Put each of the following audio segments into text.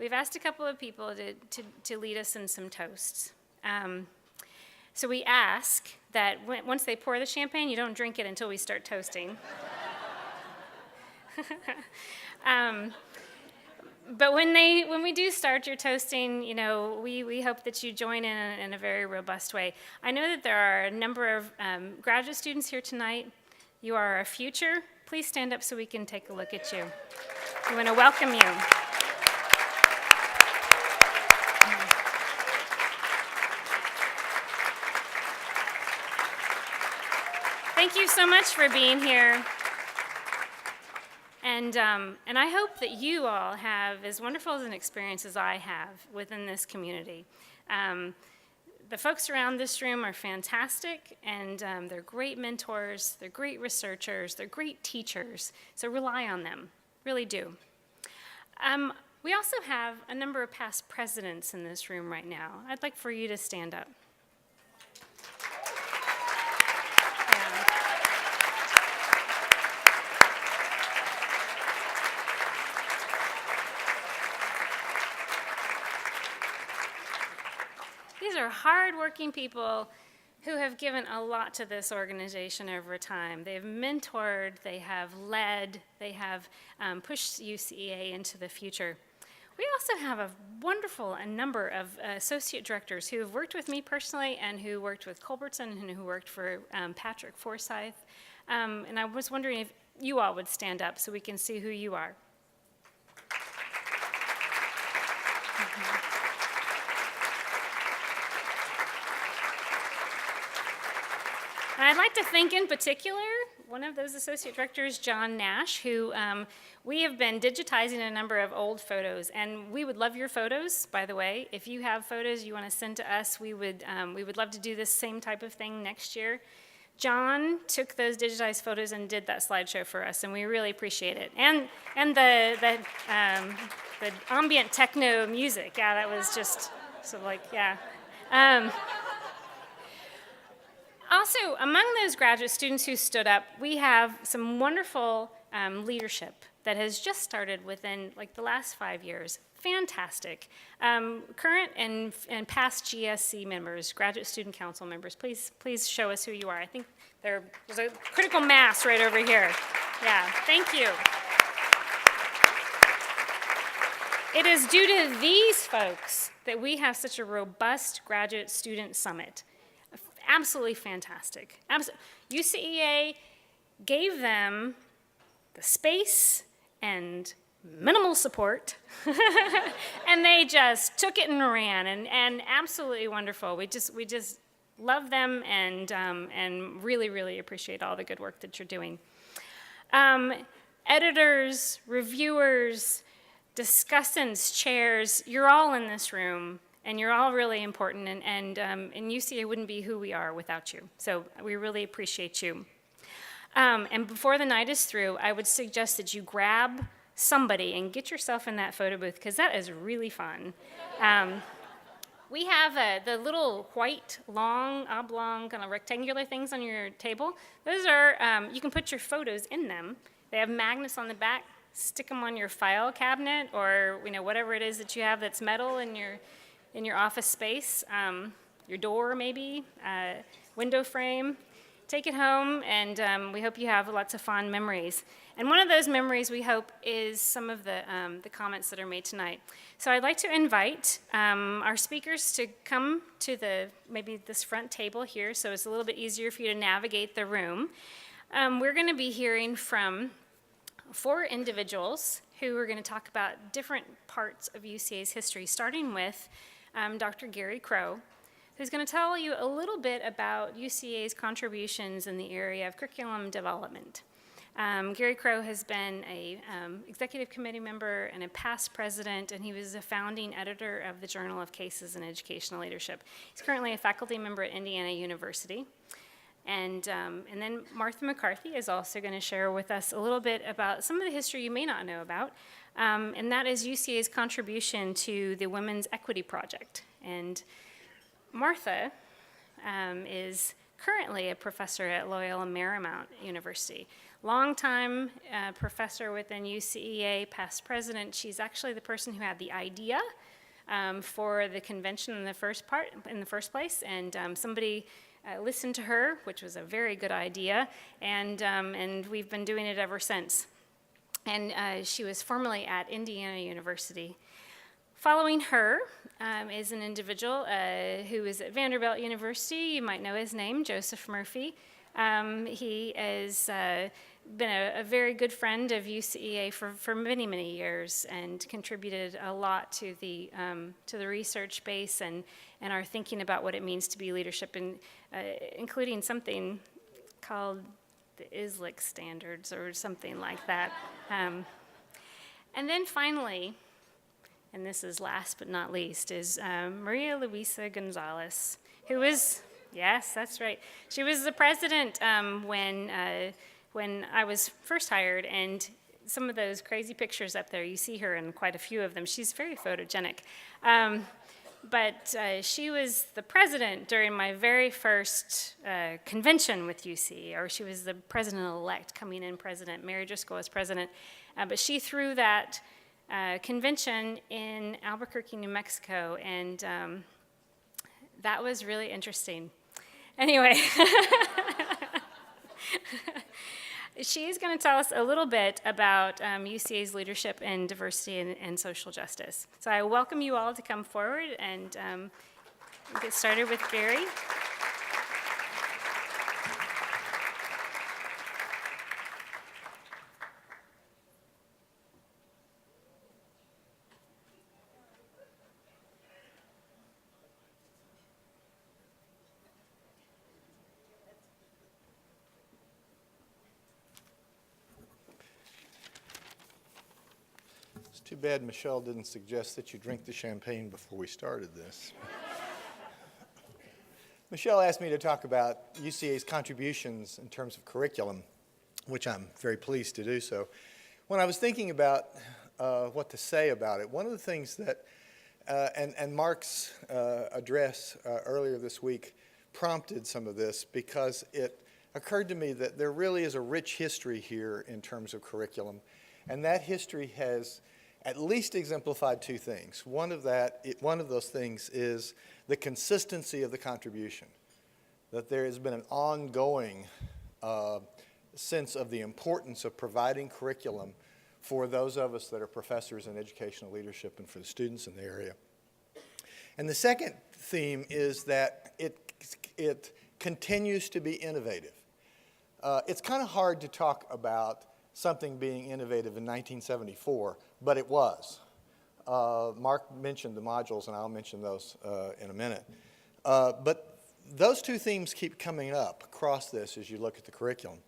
we've asked a couple of people to lead us in some toasts. So we ask that once they pour the champagne, you don't drink it until we start toasting. But when we do start your toasting, we hope that you join in a very robust way. I know that there are a number of graduate students here tonight. You are our future. Please stand up so we can take a look at you. We want to welcome you. Thank you so much for being here. And I hope that you all have as wonderful an experience as I have within this community. The folks around this room are fantastic, and they're great mentors, they're great researchers, they're great teachers, so rely on them, really do. We also have a number of past presidents in this room right now. I'd like for you to stand up. These are hardworking people who have given a lot to this organization over time. They've mentored, they have led, they have pushed UCEA into the future. We also have a wonderful number of associate directors who have worked with me personally and who worked with Culbertson and who worked for Patrick Forsyth. And I was wondering if you all would stand up so we can see who you are. And I'd like to thank in particular one of those associate directors, John Nash, who we have been digitizing a number of old photos, and we would love your photos, by the way. If you have photos you want to send to us, we would love to do this same type of thing next year. John took those digitized photos and did that slideshow for us, and we really appreciate it. And the ambient techno music, yeah, that was just sort of like, yeah. Also, among those graduate students who stood up, we have some wonderful leadership that has just started within like the last 5 years. Fantastic. Current and past GSC members, graduate student council members, please show us who you are. I think there's a critical mass right over here. Yeah, thank you. It is due to these folks that we have such a robust graduate student summit. Absolutely fantastic. UCEA gave them the space and minimal support, and they just took it and ran, and absolutely wonderful. We just love them and really, really appreciate all the good work that you're doing. Editors, reviewers, discussants, chairs, you're all in this room. And you're all really important, and UCEA wouldn't be who we are without you. So we really appreciate you. And before the night is through, I would suggest that you grab somebody and get yourself in that photo booth, because that is really fun. We have the little white, long, oblong, kind of rectangular things on your table. Those are, you can put your photos in them. They have magnets on the back. Stick them on your file cabinet, or whatever it is that you have that's metal in your office space, your door maybe, window frame. Take it home, and we hope you have lots of fond memories. And one of those memories, we hope, is some of the comments that are made tonight. So I'd like to invite our speakers to come to maybe this front table here, so it's a little bit easier for you to navigate the room. We're going to be hearing from 4 individuals who are going to talk about different parts of UCA's history, starting with Dr. Gary Crow, who's going to tell you a little bit about UCA's contributions in the area of curriculum development. Gary Crow has been an executive committee member and a past president, and he was a founding editor of the Journal of Cases in Educational Leadership. He's currently a faculty member at Indiana University. And then Martha McCarthy is also going to share with us a little bit about some of the history you may not know about, and that is UCA's contribution to the Women's Equity Project. And Martha is currently a professor at Loyola Marymount University. Longtime professor within UCEA, past president. She's actually the person who had the idea for the convention in the first place, and somebody listened to her, which was a very good idea, and we've been doing it ever since. And she was formerly at Indiana University. Following her is an individual who is at Vanderbilt University. You might know his name, Joseph Murphy. He has been a very good friend of UCEA for many, many years and contributed a lot to the research base and our thinking about what it means to be leadership, including something called the ISLIC standards or something like that. And then finally, and this is last but not least, is Maria Luisa Gonzalez, who is, yes, that's right. She was the president when I was first hired, and some of those crazy pictures up there, you see her in quite a few of them. She's very photogenic. But she was the president during my very first convention with UC, or she was the president-elect, coming in president. Mary Driscoll was president. But she threw that convention in Albuquerque, New Mexico, and that was really interesting. Anyway, she's going to tell us a little bit about UCA's leadership in diversity and social justice. So I welcome you all to come forward and get started with Gary. Too bad Michelle didn't suggest that you drink the champagne before we started this. Michelle asked me to talk about UCA's contributions in terms of curriculum, which I'm very pleased to do so. When I was thinking about what to say about it, one of the things that, and Mark's address earlier this week prompted some of this, because it occurred to me that there really is a rich history here in terms of curriculum, and that history has at least exemplified two things. One of those things is the consistency of the contribution, that there has been an ongoing sense of the importance of providing curriculum for those of us that are professors in educational leadership and for the students in the area. And the second theme is that it continues to be innovative. It's kind of hard to talk about something being innovative in 1974, but it was. Mark mentioned the modules, and I'll mention those in a minute. But those two themes keep coming up across this as you look at the curriculum.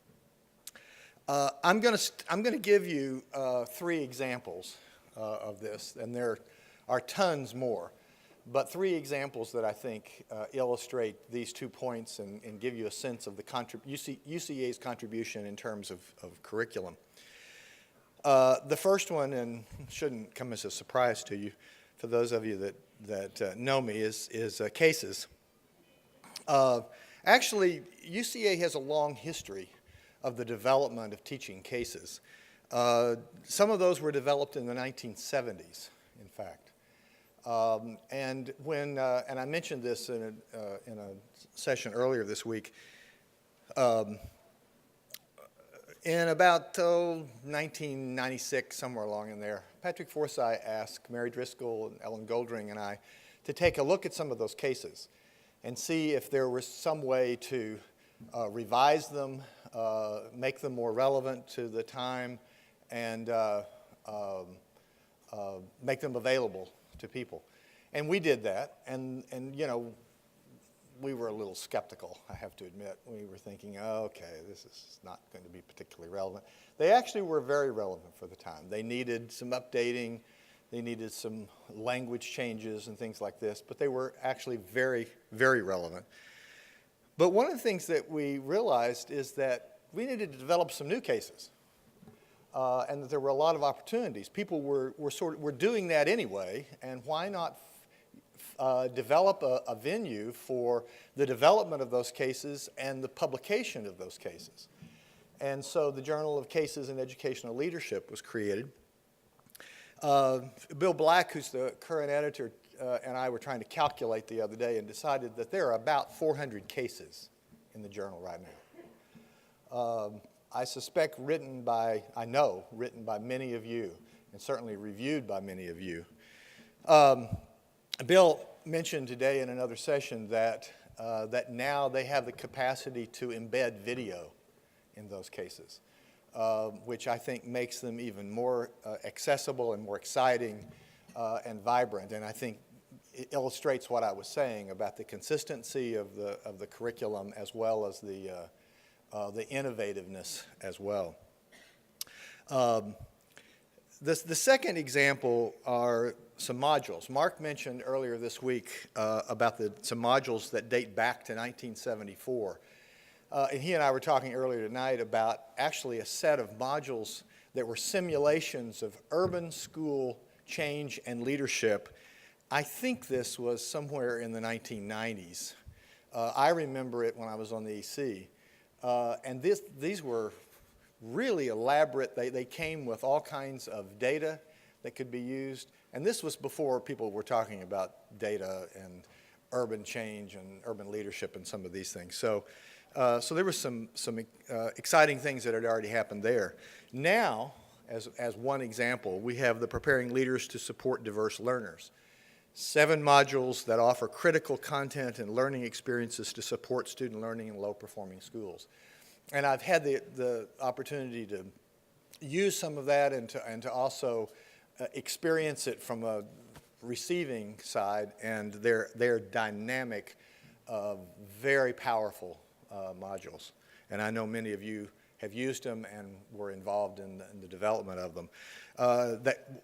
I'm going to give you three examples of this, and there are tons more, but three examples that I think illustrate these 2 points and give you a sense of the UCEA's contribution in terms of curriculum. The first one, and shouldn't come as a surprise to you, for those of you that know me, is cases. Actually, UCEA has a long history of the development of teaching cases. Some of those were developed in the 1970s, in fact. And I mentioned this in a session earlier this week, in about 1996, somewhere along in there, Patrick Forsyth asked Mary Driscoll and Ellen Goldring and I to take a look at some of those cases and see if there was some way to revise them, make them more relevant to the time, and make them available to people. And we did that, and you know, we were a little skeptical, I have to admit. We were thinking, oh, okay, this is not going to be particularly relevant. They actually were very relevant for the time. They needed some updating, they needed some language changes and things like this, but they were actually very, very relevant. But one of the things that we realized is that we needed to develop some new cases, and that there were a lot of opportunities. People were doing that anyway, and why not develop a venue for the development of those cases and the publication of those cases. And so the Journal of Cases in Educational Leadership was created. Bill Black, who's the current editor, and I were trying to calculate the other day and decided that there are about 400 cases in the journal right now. I suspect written by many of you, and certainly reviewed by many of you. Bill mentioned today in another session that now they have the capacity to embed video in those cases, which I think makes them even more accessible and more exciting and vibrant. And I think it illustrates what I was saying about the consistency of the curriculum as well as the innovativeness as well. The second example are some modules. Mark mentioned earlier this week about some modules that date back to 1974. And he and I were talking earlier tonight about actually a set of modules that were simulations of urban school change and leadership. I think this was somewhere in the 1990s. I remember it when I was on the EC. And these were really elaborate. They came with all kinds of data that could be used. And this was before people were talking about data and urban change and urban leadership and some of these things. So there were some exciting things that had already happened there. Now, as one example, we have the Preparing Leaders to Support Diverse Learners. 7 modules that offer critical content and learning experiences to support student learning in low-performing schools. And I've had the opportunity to use some of that and to also experience it from a receiving side, and they're dynamic, very powerful modules. And I know many of you have used them and were involved in the development of them.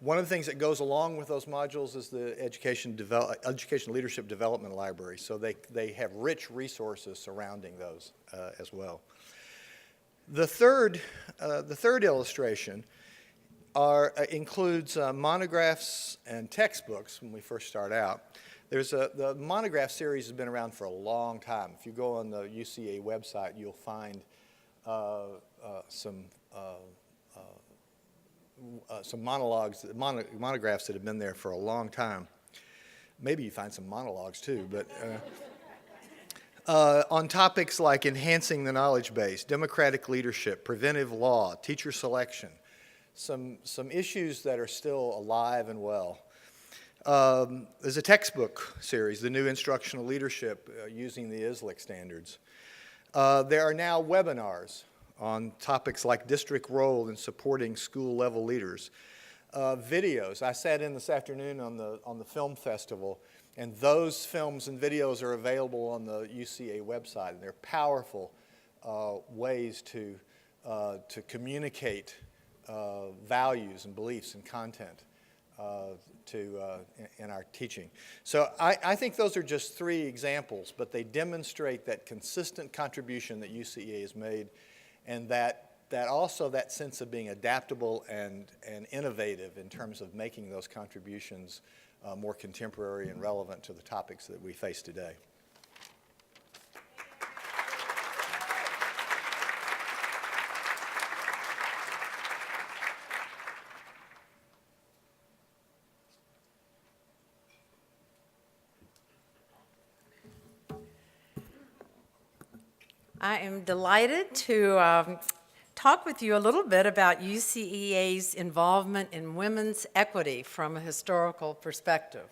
One of the things that goes along with those modules is the Education Leadership Development Library. So they have rich resources surrounding those as well. The third illustration includes monographs and textbooks when we first start out. The monograph series has been around for a long time. If you go on the UCEA website, you'll find some monographs that have been there for a long time. Maybe you find some monologues too, but on topics like enhancing the knowledge base, democratic leadership, preventive law, teacher selection, some issues that are still alive and well. There's a textbook series, The New Instructional Leadership, using the ISLIC standards. There are now webinars on topics like district role in supporting school-level leaders. Videos. I sat in this afternoon on the film festival, and those films and videos are available on the UCEA website, and they're powerful ways to communicate values and beliefs and content in our teaching. So I think those are just 3 examples, but they demonstrate that consistent contribution that UCEA has made, and that also that sense of being adaptable and innovative in terms of making those contributions more contemporary and relevant to the topics that we face today. I am delighted to talk with you a little bit about UCEA's involvement in women's equity from a historical perspective.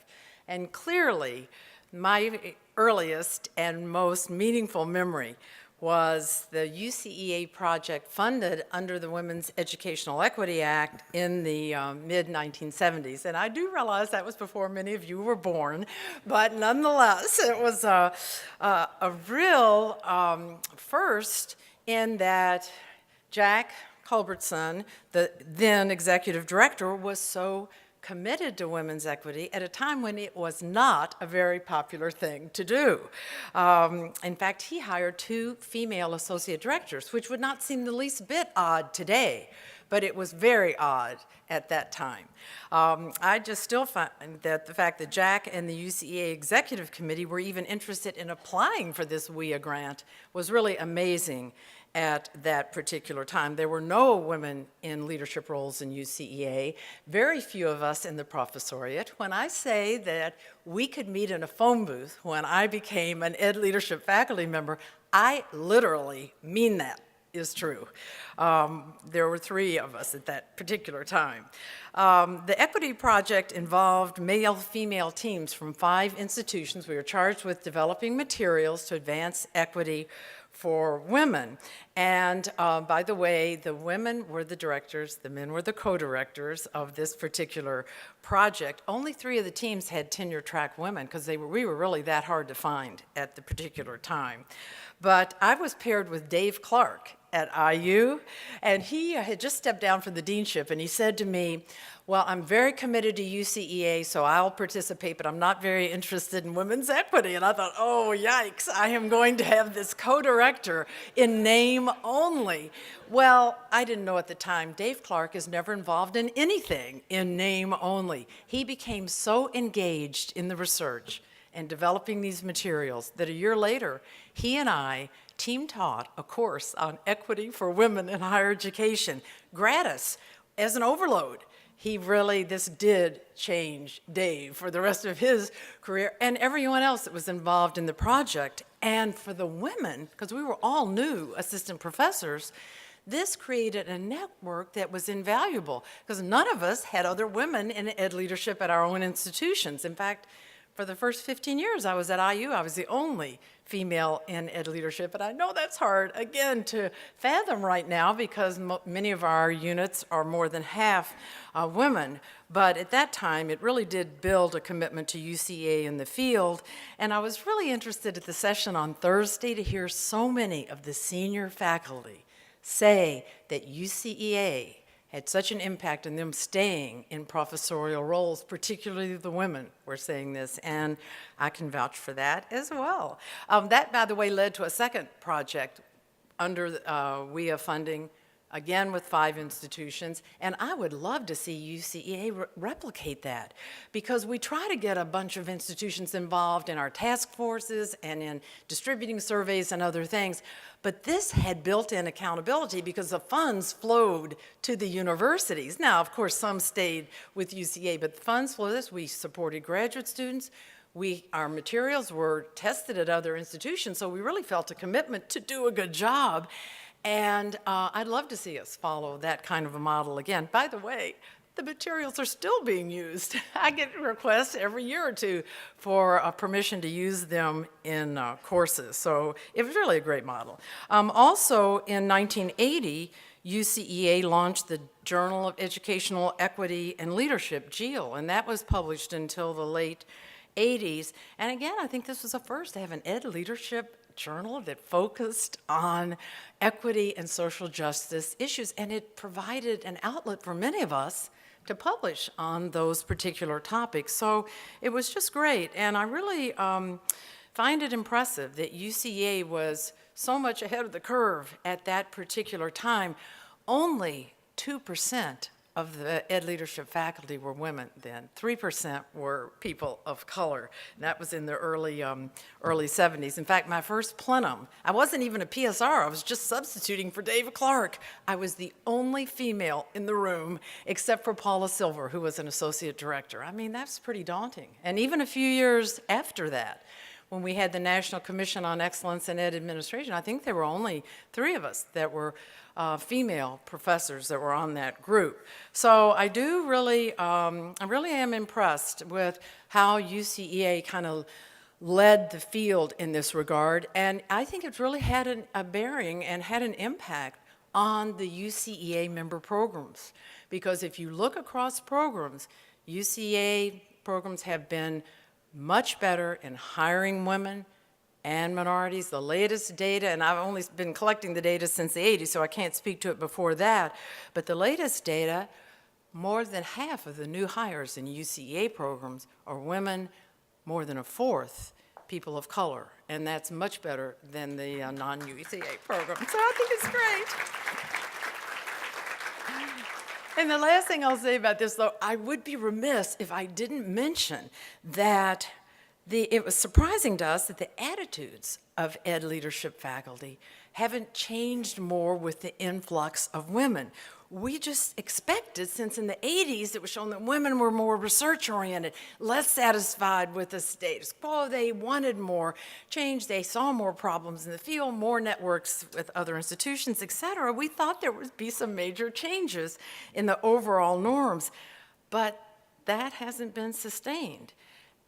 And clearly, my earliest and most meaningful memory was the UCEA project funded under the Women's Educational Equity Act in the mid-1970s. And I do realize that was before many of you were born, but nonetheless, it was a real first in that Jack Culbertson, the then executive director, was so committed to women's equity at a time when it was not a very popular thing to do. In fact, he hired 2 female associate directors, which would not seem the least bit odd today, but it was very odd at that time. I just still find that the fact that Jack and the UCEA Executive Committee were even interested in applying for this UCEA grant was really amazing at that particular time. There were no women in leadership roles in UCEA, very few of us in the professoriate. When I say that we could meet in a phone booth when I became an ed leadership faculty member, I literally mean that is true. There were 3 of us at that particular time. The equity project involved male-female teams from 5 institutions. We were charged with developing materials to advance equity for women. And by the way, the women were the directors, the men were the co-directors of this particular project. Only 3 of the teams had tenure-track women because we were really that hard to find at the particular time. But I was paired with Dave Clark at IU, and he had just stepped down from the deanship, and he said to me, well, I'm very committed to UCEA, so I'll participate, but I'm not very interested in women's equity. And I thought, oh, yikes, I am going to have this co-director in name only. Well, I didn't know at the time, Dave Clark is never involved in anything in name only. He became so engaged in the research and developing these materials that a year later, he and I team taught a course on equity for women in higher education, gratis, as an overload. This did change Dave for the rest of his career and everyone else that was involved in the project. And for the women, because we were all new assistant professors, this created a network that was invaluable because none of us had other women in ed leadership at our own institutions. In fact, for the first 15 years I was at IU, I was the only female in ed leadership, and I know that's hard, again, to fathom right now because many of our units are more than half women, but at that time it really did build a commitment to UCEA in the field, and I was really interested at the session on Thursday to hear so many of the senior faculty say that UCEA had such an impact in them staying in professorial roles, particularly the women were saying this, and I can vouch for that as well. That, by the way, led to a second project under UCEA funding, again with 5 institutions, and I would love to see UCEA replicate that because we try to get a bunch of institutions involved in our task forces and in distributing surveys and other things, but this had built-in accountability because the funds flowed to the universities. Now, of course, some stayed with UCEA, but the funds flowed. We supported graduate students. Our materials were tested at other institutions, so we really felt a commitment to do a good job. And I'd love to see us follow that kind of a model again. By the way, the materials are still being used. I get requests every year or 2 for permission to use them in courses. So it was really a great model. Also, in 1980, UCEA launched the Journal of Educational Equity and Leadership, JEEL, and that was published until the late 80s. And again, I think this was a first to have an ed leadership journal that focused on equity and social justice issues, and it provided an outlet for many of us to publish on those particular topics. So it was just great, and I really find it impressive that UCEA was so much ahead of the curve at that particular time. Only 2% of the ed leadership faculty were women then. 3% were people of color. And that was in the early 70s. In fact, my first plenum, I wasn't even a PSR, I was just substituting for David Clark. I was the only female in the room except for Paula Silver, who was an associate director. I mean, that's pretty daunting. And even a few years after that, when we had the National Commission on Excellence in Ed Administration, I think there were only 3 of us that were female professors that were on that group. So I do really, I really am impressed with how UCEA kind of led the field in this regard, and I think it's really had a bearing and had an impact on the UCEA member programs. Because if you look across programs, UCEA programs have been much better in hiring women and minorities. The latest data, and I've only been collecting the data since the 80s, so I can't speak to it before that, but the latest data, more than half of the new hires in UCEA programs are women, more than a fourth people of color, and that's much better than the non-UCEA program. So I think it's great. And the last thing I'll say about this, though, I would be remiss if I didn't mention that it was surprising to us that the attitudes of ed leadership faculty haven't changed more with the influx of women. We just expected, since in the 80s it was shown that women were more research-oriented, less satisfied with the status quo. They wanted more change. They saw more problems in the field, more networks with other institutions, et cetera. We thought there would be some major changes in the overall norms, but that hasn't been sustained.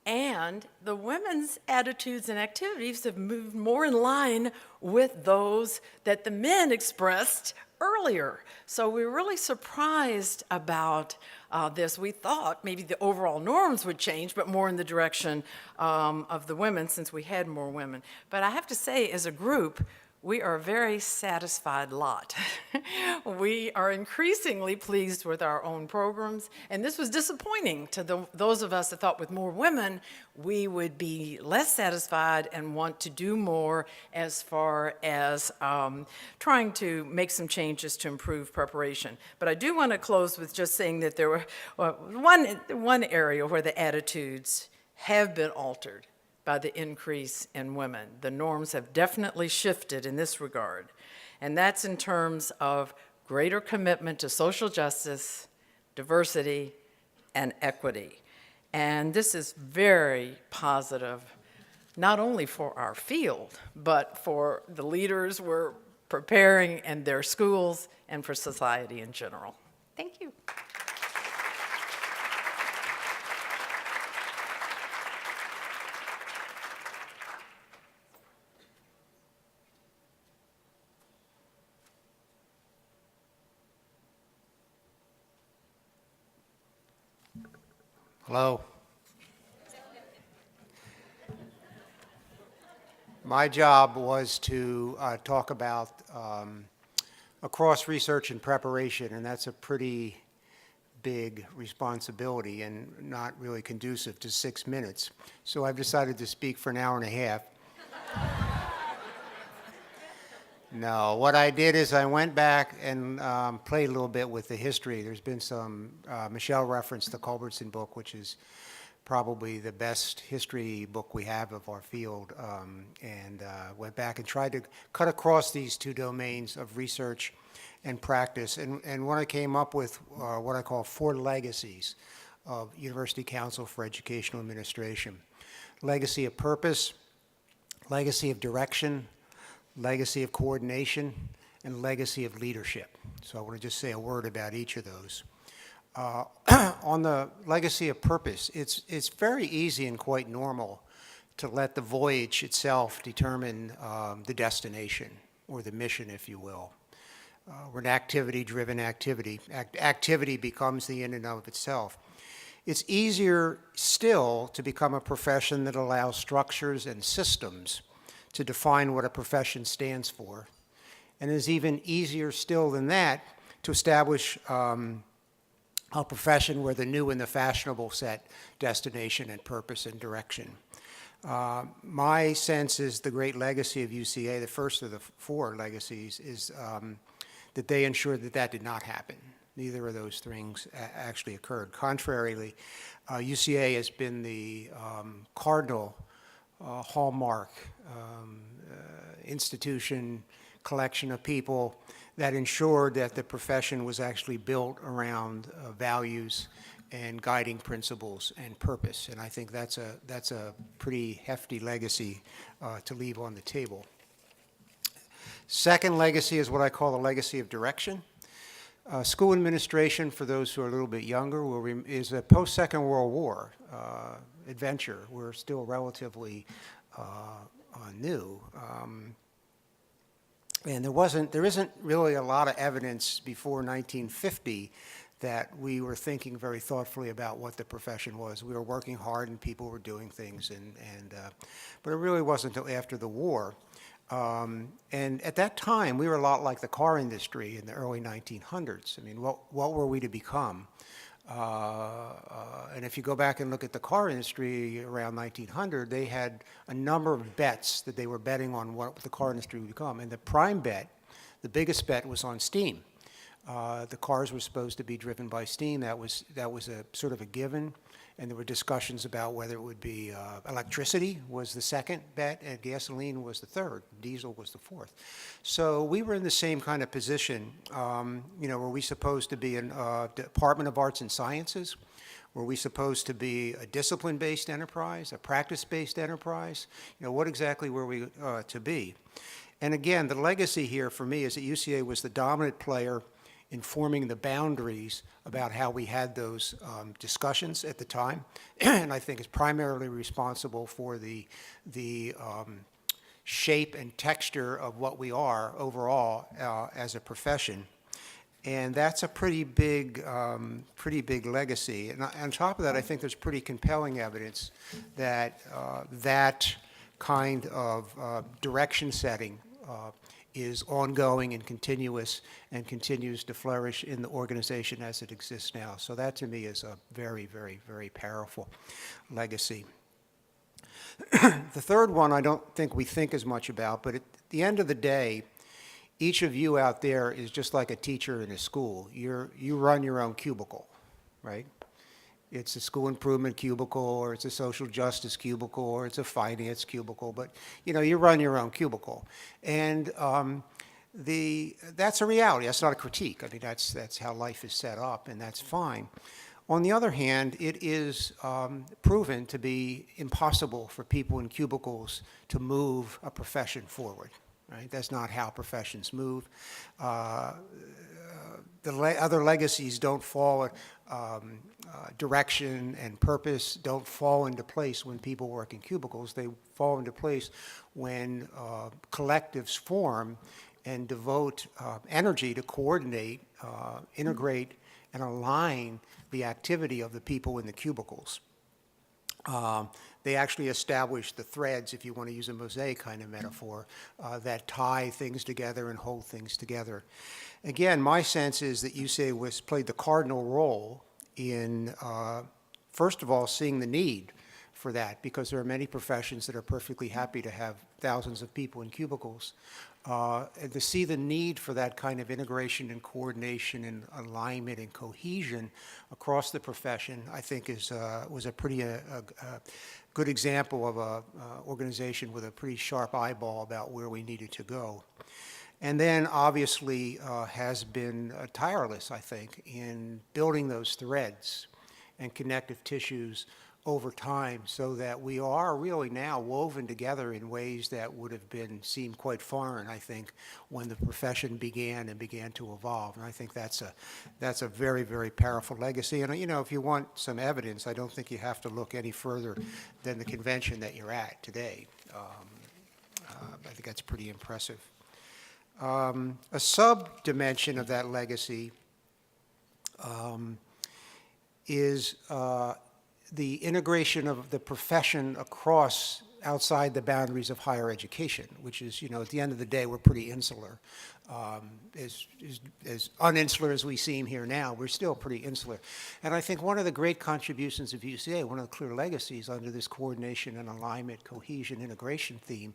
And the women's attitudes and activities have moved more in line with those that the men expressed earlier. So we're really surprised about this. We thought maybe the overall norms would change, but more in the direction of the women, since we had more women. But I have to say, as a group, we are a very satisfied lot. We are increasingly pleased with our own programs, and this was disappointing to those of us that thought with more women, we would be less satisfied and want to do more as far as trying to make some changes to improve preparation. But I do want to close with just saying that there were one area where the attitudes have been altered by the increase in women. The norms have definitely shifted in this regard, and that's in terms of greater commitment to social justice, diversity, and equity. And this is very positive, not only for our field, but for the leaders we're preparing and their schools, and for society in general. Thank you. Hello. My job was to talk about across research and preparation, and that's a pretty big responsibility and not really conducive to 6 minutes. So I've decided to speak for an hour and a half. No, what I did is I went back and played a little bit with the history. There's been some, Michelle referenced the Culbertson book, which is probably the best history book we have of our field, and went back and tried to cut across these two domains of research and practice. And what I came up with what I call 4 legacies of University Council for Educational Administration. Legacy of purpose, legacy of direction, legacy of coordination, and legacy of leadership. So I want to just say a word about each of those. On the legacy of purpose, it's very easy and quite normal to let the voyage itself determine the destination, or the mission, if you will. We're an activity-driven activity. Activity becomes the in and of itself. It's easier still to become a profession that allows structures and systems to define what a profession stands for. And it's even easier still than that to establish a profession where the new and the fashionable set destination and purpose and direction. My sense is the great legacy of UCA, the first of the 4 legacies, is that they ensured that that did not happen. Neither of those things actually occurred. Contrarily, UCA has been the cardinal hallmark institution, collection of people that ensured that the profession was actually built around values and guiding principles and purpose. And I think that's a pretty hefty legacy to leave on the table. Second legacy is what I call the legacy of direction. School administration, for those who are a little bit younger, is a post-Second World War adventure. We're still relatively new. And there isn't really a lot of evidence before 1950 that we were thinking very thoughtfully about what the profession was. We were working hard and people were doing things, but it really wasn't until after the war And at that time, we were a lot like the car industry in the early 1900s. I mean, what were we to become? And if you go back and look at the car industry around 1900, they had a number of bets that they were betting on what the car industry would become. And the prime bet, the biggest bet, was on steam. The cars were supposed to be driven by steam. That was a sort of a given. And there were discussions about whether it would be electricity was the second bet, and gasoline was the third, diesel was the fourth. So we were in the same kind of position. Were we supposed to be a Department of Arts and Sciences? Were we supposed to be a discipline-based enterprise, a practice-based enterprise? What exactly were we to be? And again, the legacy here for me is that UCA was the dominant player in forming the boundaries about how we had those discussions at the time, and I think is primarily responsible for the shape and texture of what we are overall as a profession. And that's a pretty big legacy. And on top of that, I think there's pretty compelling evidence that that kind of direction setting is ongoing and continuous and continues to flourish in the organization as it exists now. So that to me is a very, very, very powerful legacy. The third one I don't think we think as much about, but at the end of the day, each of you out there is just like a teacher in a school. You run your own cubicle, right? It's a school improvement cubicle, or it's a social justice cubicle, or it's a finance cubicle, but you run your own cubicle. And that's a reality. That's not a critique. I mean, that's how life is set up, and that's fine. On the other hand, it is proven to be impossible for people in cubicles to move a profession forward, right? That's not how professions move. Other legacies don't fall, direction and purpose don't fall into place when people work in cubicles. They fall into place when collectives form and devote energy to coordinate, integrate, and align the activity of the people in the cubicles. They actually establish the threads, if you want to use a mosaic kind of metaphor, that tie things together and hold things together. Again, my sense is that UCEA played the cardinal role in, first of all, seeing the need for that, because there are many professions that are perfectly happy to have thousands of people in cubicles. And to see the need for that kind of integration and coordination and alignment and cohesion across the profession, I think was a pretty good example of an organization with a pretty sharp eyeball about where we needed to go. And then obviously has been tireless, I think, in building those threads and connective tissues over time, so that we are really now woven together in ways that would have seemed quite foreign, I think, when the profession began to evolve. And I think that's a very, very powerful legacy. And if you want some evidence, I don't think you have to look any further than the convention that you're at today. I think that's pretty impressive. A sub-dimension of that legacy is the integration of the profession across outside the boundaries of higher education, which is, at the end of the day, we're pretty insular. As uninsular as we seem here now, we're still pretty insular. And I think one of the great contributions of UCA, one of the clear legacies under this coordination and alignment, cohesion, integration theme,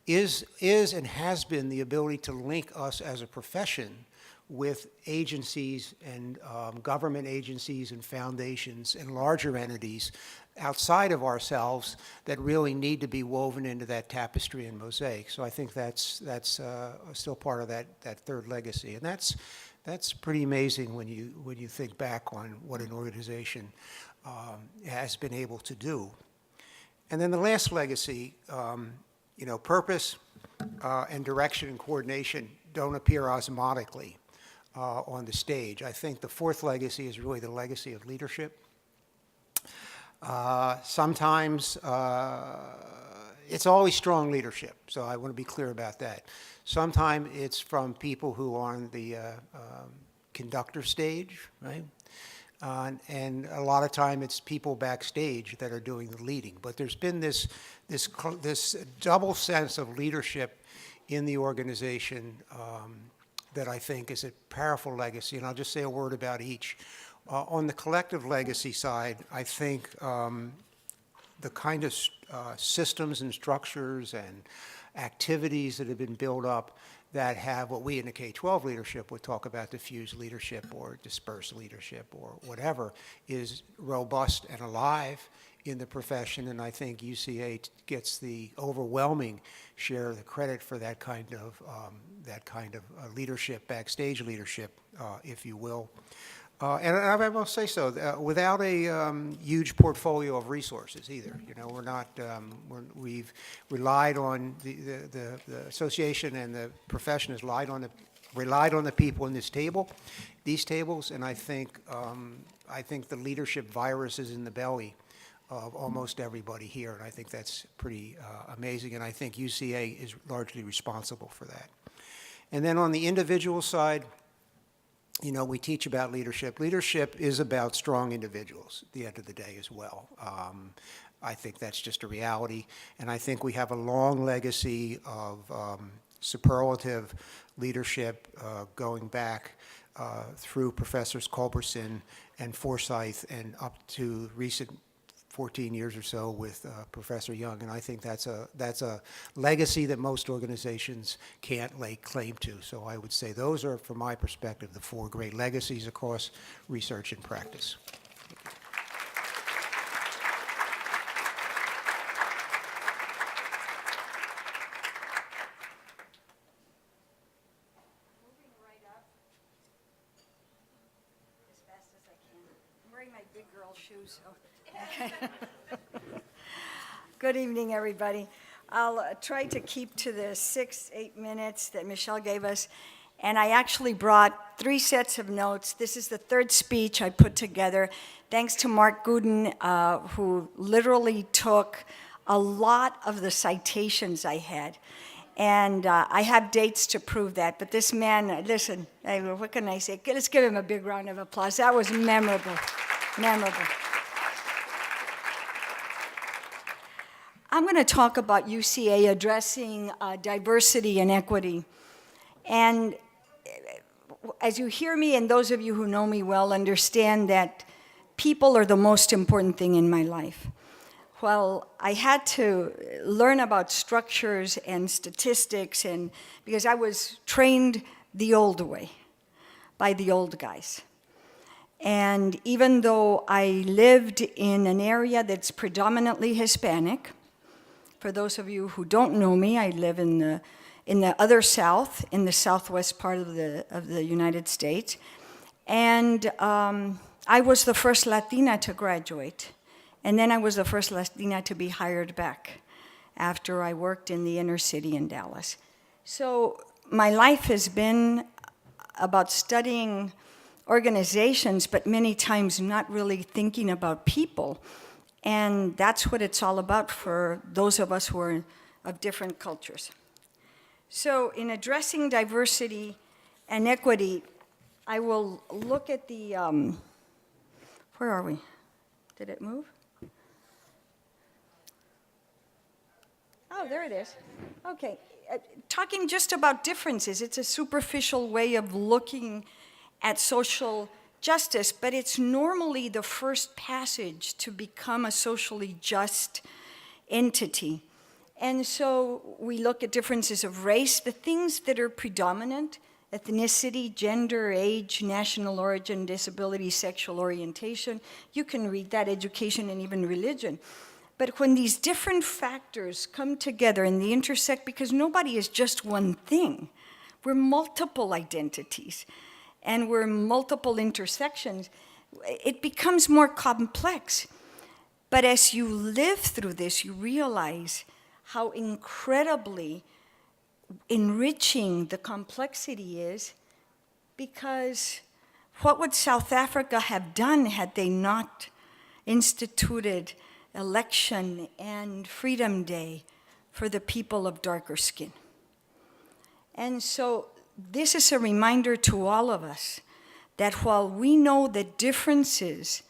is and has been the ability to link us as a profession with agencies and government agencies and foundations and larger entities outside of ourselves that really need to be woven into that tapestry and mosaic. So I think that's still part of that third legacy, and that's pretty amazing when you think back on what an organization has been able to do. And then the last legacy, purpose and direction and coordination don't appear osmotically on the stage. I think the fourth legacy is really the legacy of leadership. Sometimes it's always strong leadership, so I want to be clear about that. Sometimes it's from people who are on the conductor stage, right? And a lot of time it's people backstage that are doing the leading. But there's been this double sense of leadership in the organization that I think is a powerful legacy, and I'll just say a word about each. On the collective legacy side, I think the kind of systems and structures and activities that have been built up that have what we in the K-12 leadership would talk about diffuse leadership or dispersed leadership or whatever is robust and alive in the profession, and I think UCA gets the overwhelming share of the credit for that kind of leadership, backstage leadership, if you will. And I will say so, without a huge portfolio of resources either. You know, we're not, we've relied on, the association and the profession has relied on the people in these tables, and I think the leadership virus is in the belly of almost everybody here, and I think that's pretty amazing, and I think UCA is largely responsible for that. And then on the individual side, you know, we teach about leadership. Leadership is about strong individuals at the end of the day as well. I think that's just a reality. And I think we have a long legacy of superlative leadership going back through Professors Culbertson and Forsyth and up to recent 14 years or so with Professor Young, and I think that's a legacy that most organizations can't lay claim to. So I would say those are, from my perspective, the 4 great legacies across research and practice. Moving right up as fast as I can. I'm wearing my big girl shoes, so. Okay. Good evening, everybody. I'll try to keep to the 6-8 minutes that Michelle gave us. And I actually brought 3 sets of notes. This is the 3rd speech I put together, thanks to Mark Gooden, who literally took a lot of the citations I had. And I have dates to prove that. But this man, listen, what can I say? Let's give him a big round of applause. That was memorable, memorable. I'm going to talk about UCA addressing diversity and equity. And as you hear me, and those of you who know me well understand that people are the most important thing in my life. Well, I had to learn about structures and statistics, and because I was trained the old way by the old guys. And even though I lived in an area that's predominantly Hispanic, for those of you who don't know me, I live in the other South, in the southwest part of the United States. And I was the first Latina to graduate. And then I was the first Latina to be hired back after I worked in the inner city in Dallas. So my life has been about studying organizations, but many times not really thinking about people. And that's what it's all about for those of us who are of different cultures. So in addressing diversity and equity, I will look at the, where are we? Did it move? Oh, there it is. Okay, talking just about differences, it's a superficial way of looking at social justice, but it's normally the first passage to become a socially just entity. And so we look at differences of race, the things that are predominant, ethnicity, gender, age, national origin, disability, sexual orientation. You can read that, education, and even religion. But when these different factors come together and they intersect, because nobody is just one thing, we're multiple identities. And we're multiple intersections, it becomes more complex. But as you live through this, you realize how incredibly enriching the complexity is, because what would South Africa have done had they not instituted election and Freedom Day for the people of darker skin? And so this is a reminder to all of us that while we know that differences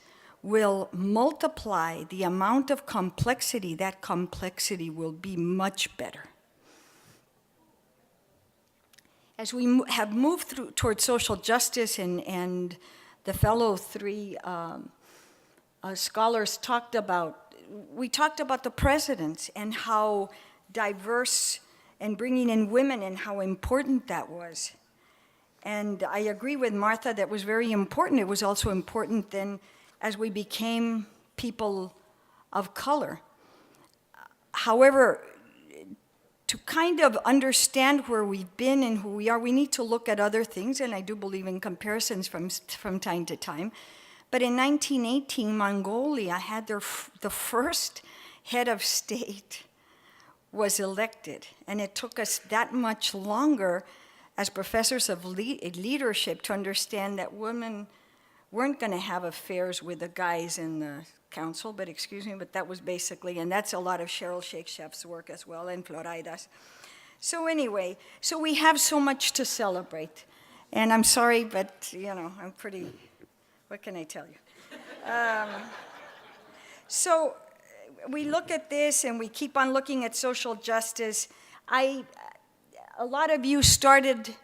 will multiply the amount of complexity, that complexity will be much better. as we have moved through towards social justice, and the fellow three scholars talked about, we talked about the presidents and how diverse and bringing in women and how important that was. And I agree with Martha, that was very important. It was also important then as we became people of color. However, to kind of understand where we've been and who we are, we need to look at other things, and I do believe in comparisons from time to time. But in 1918, Mongolia had the first head of state was elected, and it took us that much longer as professors of leadership to understand that women weren't going to have affairs with the guys in the council, but excuse me, but that was basically, and that's a lot of Cheryl Shakespeare's work as well, and Floraida's. So anyway, so we have so much to celebrate. And I'm sorry, but, you know, I'm pretty, what can I tell you? So we look at this and we keep on looking at social justice. A lot of you started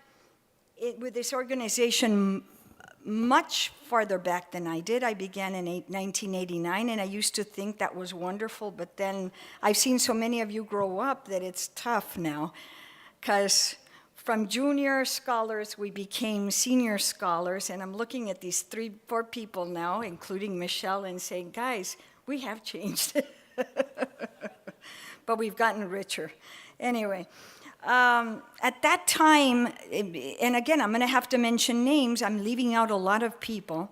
with this organization much farther back than I did. I began in 1989, and I used to think that was wonderful, but then I've seen so many of you grow up that it's tough now, because from junior scholars, we became senior scholars, and I'm looking at these 4 people now, including Michelle, and saying, guys, we have changed, but we've gotten richer. Anyway. At that time, and again, I'm going to have to mention names. I'm leaving out a lot of people.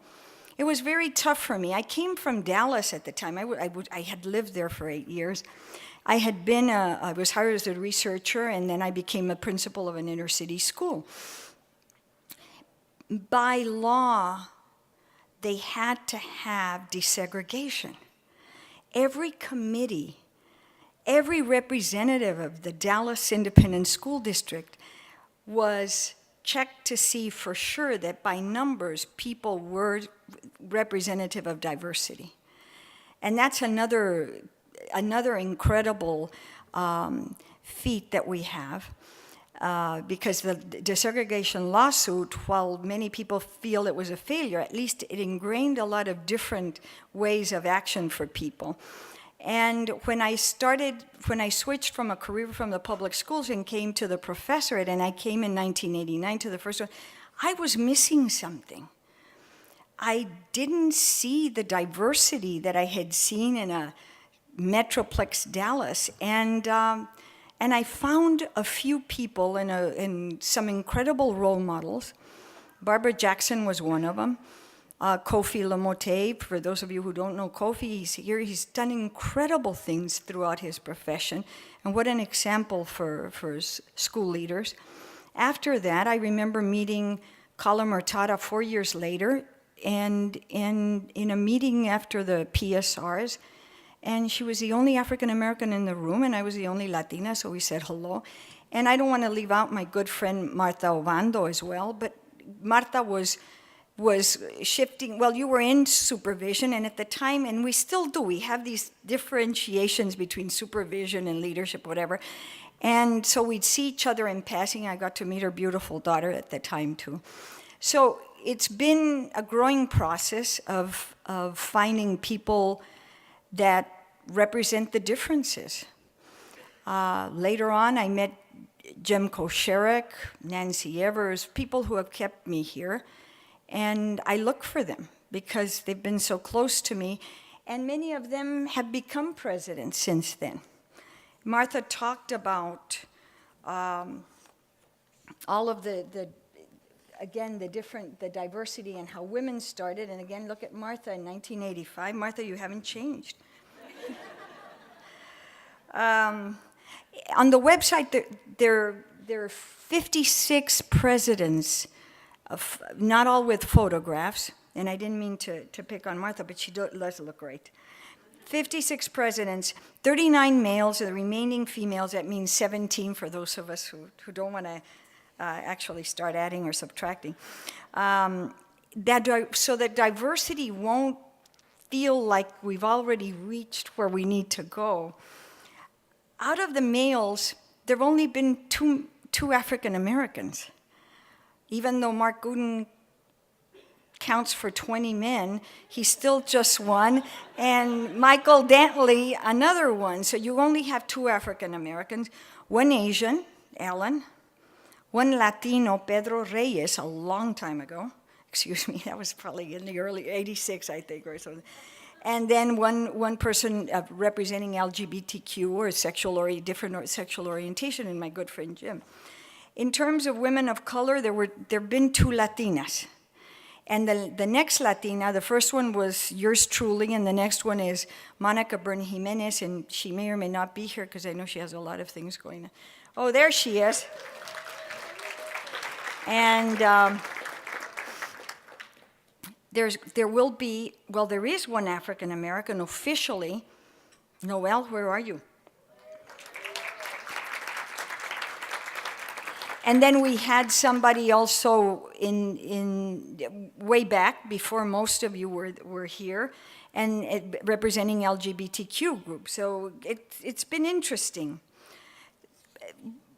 It was very tough for me. I came from Dallas at the time. I had lived there for 8 years. I was hired as a researcher, and then I became a principal of an inner city school. By law, they had to have desegregation. Every committee, every representative of the Dallas Independent School District was checked to see for sure that by numbers, people were representative of diversity. And that's another incredible feat that we have, because the desegregation lawsuit, while many people feel it was a failure, at least it ingrained a lot of different ways of action for people. And when I switched from a career from the public schools and came to the professorate, and I came in 1989 to the first one, I was missing something. I didn't see the diversity that I had seen in a Metroplex Dallas, and I found a few people and some incredible role models. Barbara Jackson was one of them. Kofi Lamote, for those of you who don't know Kofi, he's here. He's done incredible things throughout his profession, and what an example for school leaders. After that, I remember meeting Kala Murtada 4 years later, and in a meeting after the PSRs, and she was the only African American in the room, and I was the only Latina, so we said hello. And I don't want to leave out my good friend Martha Ovando as well, but Martha was shifting. Well, you were in supervision, and at the time, and we still do, we have these differentiations between supervision and leadership, whatever. And so we'd see each other in passing. I got to meet her beautiful daughter at the time, too. So it's been a growing process of finding people that represent the differences. Later on, I met Jem Kosherek, Nancy Evers, people who have kept me here. And I look for them because they've been so close to me, and many of them have become presidents since then. Martha talked about all of the diversity and how women started. And again, look at Martha in 1985. Martha, you haven't changed. On the website, there are 56 presidents, not all with photographs, and I didn't mean to pick on Martha, but she does look great. 56 presidents, 39 males, and the remaining females. That means 17 for those of us who don't want to actually start adding or subtracting. So that diversity won't feel like we've already reached where we need to go. Out of the males, there have only been two African Americans. Even though Mark Gooden counts for 20 men, he's still just one. And Michael Dantley, another one. So you only have 2 African Americans, 1 Asian, Ellen, 1 Latino, Pedro Reyes, a long time ago. Excuse me, that was probably in the early 86, I think, or something. And then one person representing LGBTQ or different sexual orientation, and my good friend Jim. In terms of women of color, there've been 2 Latinas. And the next Latina, the first one was yours truly, and the next one is Monica Bern Jimenez, and she may or may not be here because I know she has a lot of things going on. Oh, there she is. And there is one African American officially. Noel, where are you? And then we had somebody also in way back before most of you were here, and representing LGBTQ groups. So it's been interesting.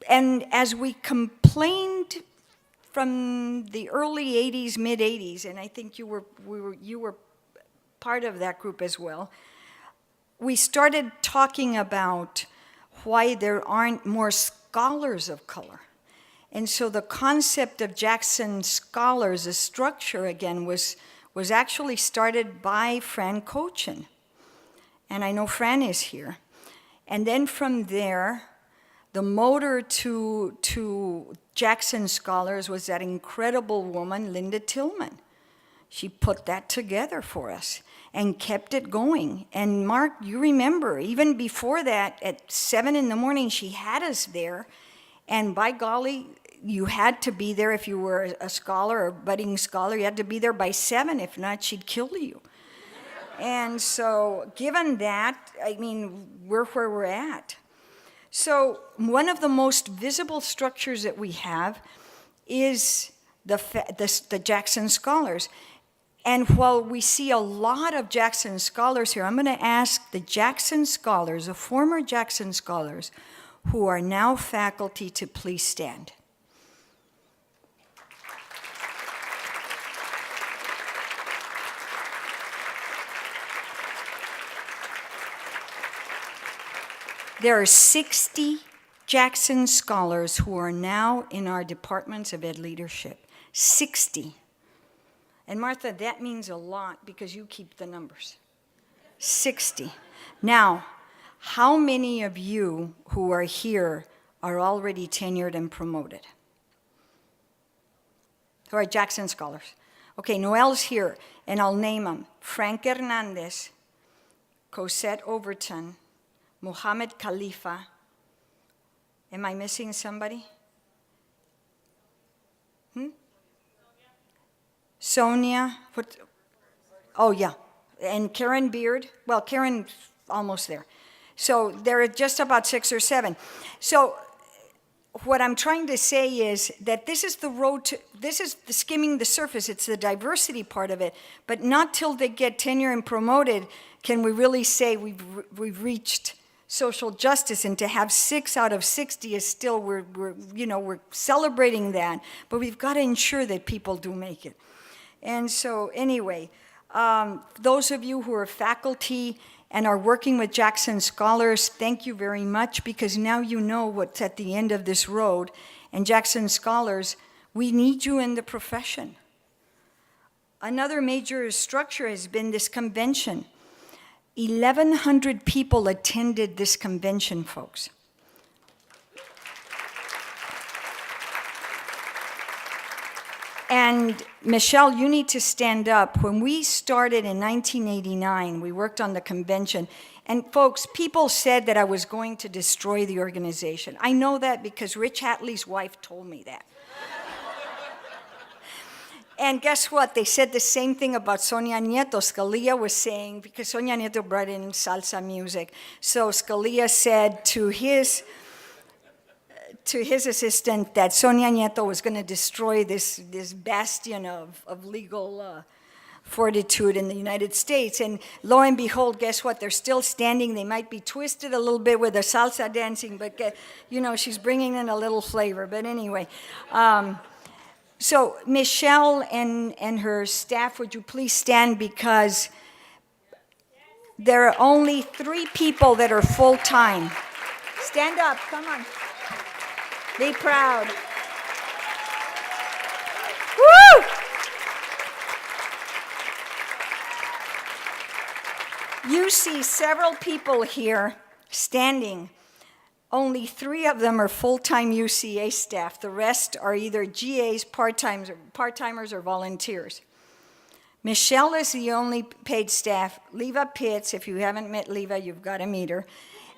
And as we complained from the early 80s, mid 80s, and I think you were part of that group as well, we started talking about why there aren't more scholars of color. And so the concept of Jackson Scholars, a structure again, was actually started by Fran Cochin. And I know Fran is here. And then from there, the motor to Jackson Scholars was that incredible woman, Linda Tillman. She put that together for us and kept it going. And Mark, you remember, even before that, at 7 in the morning, she had us there. And by golly, you had to be there if you were a scholar or budding scholar. You had to be there by 7. If not, she'd kill you. And so given that, I mean, we're where we're at. So one of the most visible structures that we have is the Jackson Scholars. And while we see a lot of Jackson Scholars here, I'm going to ask the Jackson Scholars, the former Jackson Scholars, who are now faculty, to please stand. There are 60 Jackson Scholars who are now in our departments of ed leadership. 60. And Martha, that means a lot because you keep the numbers. 60. Now, how many of you who are here are already tenured and promoted? Who are Jackson Scholars? Okay, Noel's here, and I'll name them. Frank Hernandez, Cosette Overton, Mohammed Khalifa. Am I missing somebody? Sonia, what? Oh, yeah. And Karen Beard. Well, Karen, almost there. So there are just about 6 or 7. So what I'm trying to say is that this is the road to, this is the skimming the surface. It's the diversity part of it. But not till they get tenure and promoted can we really say we've reached social justice. And to have 6 out of 60 is still, we're celebrating that. But we've got to ensure that people do make it. And so anyway, those of you who are faculty and are working with Jackson Scholars, thank you very much, because now you know what's at the end of this road. And Jackson Scholars, we need you in the profession. Another major structure has been this convention. 1,100 people attended this convention, folks. And Michelle, you need to stand up. When we started in 1989, we worked on the convention. And folks, people said that I was going to destroy the organization. I know that because Rich Hatley's wife told me that. And guess what? They said the same thing about Sonia Nieto. Scalia was saying, because Sonia Nieto brought in salsa music. So Scalia said to his assistant that Sonia Nieto was going to destroy this bastion of legal fortitude in the United States. And lo and behold, guess what? They're still standing. They might be twisted a little bit with the salsa dancing, but she's bringing in a little flavor. But anyway, So Michelle and her staff, would you please stand, because there are only 3 people that are full-time. Stand up, come on. Be proud. Woo! You see several people here standing. Only 3 of them are full-time UCA staff. The rest are either GAs, part-timers, or volunteers. Michelle is the only paid staff. Leva Pitts, if you haven't met Leva, you've got to meet her.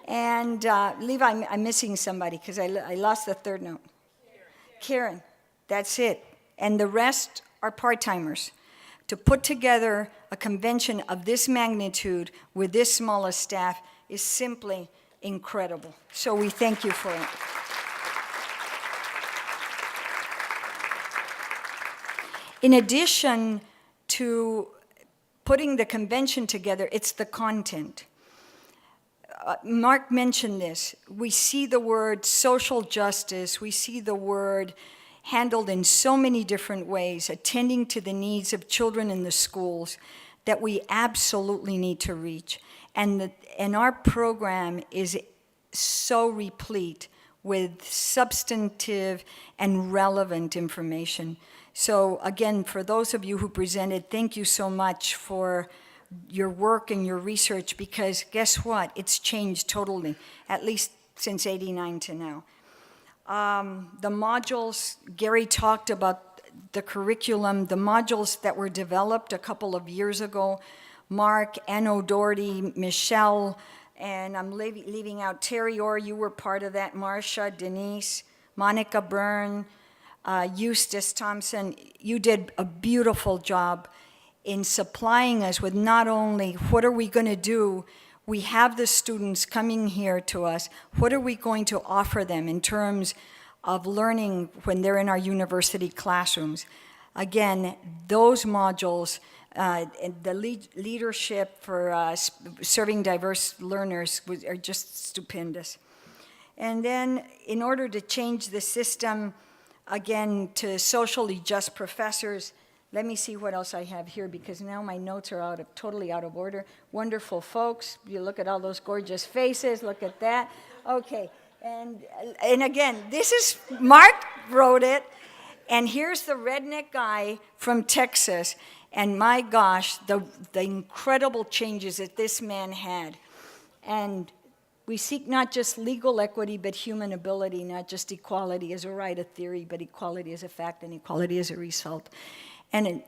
And Leva, I'm missing somebody because I lost the third note. Karen, that's it. And the rest are part-timers. To put together a convention of this magnitude with this small a staff is simply incredible. So we thank you for it. In addition to putting the convention together, it's the content. Mark mentioned this. We see the word social justice. We see the word handled in so many different ways, attending to the needs of children in the schools that we absolutely need to reach. And our program is so replete with substantive and relevant information. So again, for those of you who presented, thank you so much for your work and your research, because guess what? It's changed totally, at least since '89 to now. The modules, Gary talked about the curriculum, the modules that were developed a couple of years ago. Mark, Ann O'Doherty, Michelle, and I'm leaving out Terry Orr, you were part of that, Marcia, Denise, Monica Byrne, Eustace Thompson. You did a beautiful job in supplying us with not only what are we going to do, we have the students coming here to us, what are we going to offer them in terms of learning when they're in our university classrooms. Again, those modules, the leadership for serving diverse learners are just stupendous. And then in order to change the system, again, to socially just professors, let me see what else I have here, because now my notes are totally out of order. Wonderful folks. You look at all those gorgeous faces. Look at that. Okay. And again, this is, Mark wrote it. And here's the redneck guy from Texas. And my gosh, the incredible changes that this man had. And we seek not just legal equity, but human ability, not just equality as a right of theory, but equality as a fact and equality as a result. And